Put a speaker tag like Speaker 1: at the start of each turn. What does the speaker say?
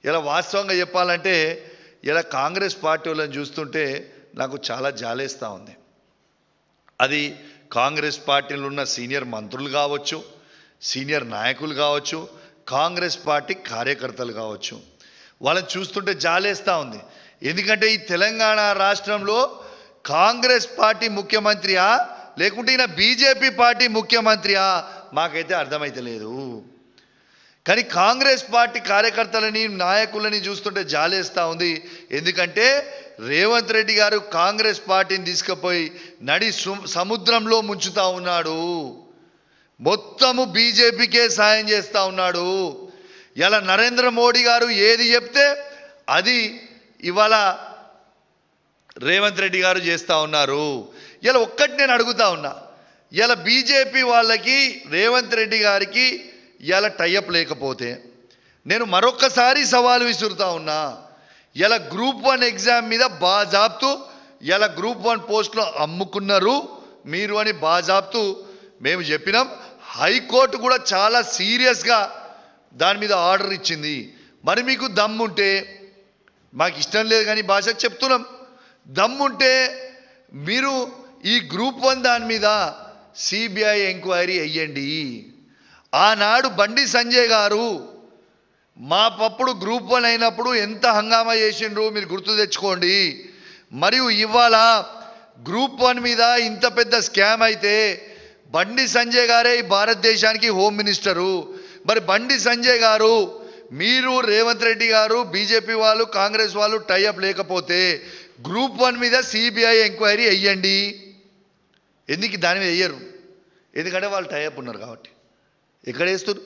Speaker 1: ఇలా వాస్తవంగా చెప్పాలంటే ఇలా కాంగ్రెస్ పార్టీ వాళ్ళని చూస్తుంటే నాకు చాలా జాలేస్తూ ఉంది. అది కాంగ్రెస్ పార్టీలో ఉన్న సీనియర్ మంత్రులు కావచ్చు, సీనియర్ నాయకులు కావచ్చు, కాంగ్రెస్ పార్టీ కార్యకర్తలు కావచ్చు, వాళ్ళని చూస్తుంటే జాలేస్తూ ఉంది. ఎందుకంటే ఈ తెలంగాణ రాష్ట్రంలో కాంగ్రెస్ పార్టీ ముఖ్యమంత్రియా లేకుంటే ఈయన బీజేపీ పార్టీ ముఖ్యమంత్రియా మాకైతే అర్థమైతలేదు. కానీ కాంగ్రెస్ పార్టీ కార్యకర్తలని నాయకులని చూస్తుంటే జాలేస్తూ ఉంది. ఎందుకంటే రేవంత్ రెడ్డి గారు కాంగ్రెస్ పార్టీని తీసుకుపోయి నడి సముద్రంలో ముంచుతూ ఉన్నాడు. మొత్తము బీజేపీకే సాయం చేస్తూ ఉన్నాడు. ఇలా నరేంద్ర మోడీ గారు ఏది చెప్తే అది ఇవాళ రేవంత్ రెడ్డి గారు చేస్తూ ఉన్నారు. ఇలా ఒక్కటి నేను అడుగుతా ఉన్నా, ఇలా బీజేపీ వాళ్ళకి రేవంత్ రెడ్డి గారికి ఇలా టైఅప్ లేకపోతే నేను మరొక్కసారి సవాలు విసురుతా ఉన్నా. ఇలా గ్రూప్ 1 ఎగ్జామ్ మీద బాజాబ్తు ఇలా గ్రూప్ 1 పోస్టులో అమ్ముకున్నారు మీరు అని బాజాబ్తు మేము చెప్పినాం. హైకోర్టు కూడా చాలా సీరియస్గా దాని మీద ఆర్డర్ ఇచ్చింది. మరి మీకు దమ్ముంటే, మాకు ఇష్టం లేదు కానీ భాషకు చెప్తున్నాం, దమ్ముంటే మీరు ఈ గ్రూప్ 1 దాని మీద సిబిఐ ఎంక్వైరీ అయ్యండి. ఆనాడు బండి సంజయ్ గారు మా పప్పుడు గ్రూప్ 1 అయినప్పుడు ఎంత హంగామా చేసిండ్రు మీరు గుర్తు తెచ్చుకోండి. మరియు ఇవాళ గ్రూప్ 1 మీద ఇంత పెద్ద స్కామ్ అయితే బండి సంజయ్ గారే ఈ భారతదేశానికి హోమ్ మినిస్టరు. మరి బండి సంజయ్ గారు, మీరు రేవంత్ రెడ్డి గారు, బీజేపీ వాళ్ళు, కాంగ్రెస్ వాళ్ళు టైఅప్ లేకపోతే గ్రూప్ 1 మీద సిబిఐ ఎంక్వైరీ అయ్యండి. ఎందుకు దాని మీద వేయరు? ఎందుకంటే వాళ్ళు టైఅప్ ఉన్నారు కాబట్టి. ఎక్కడ వేస్తారు?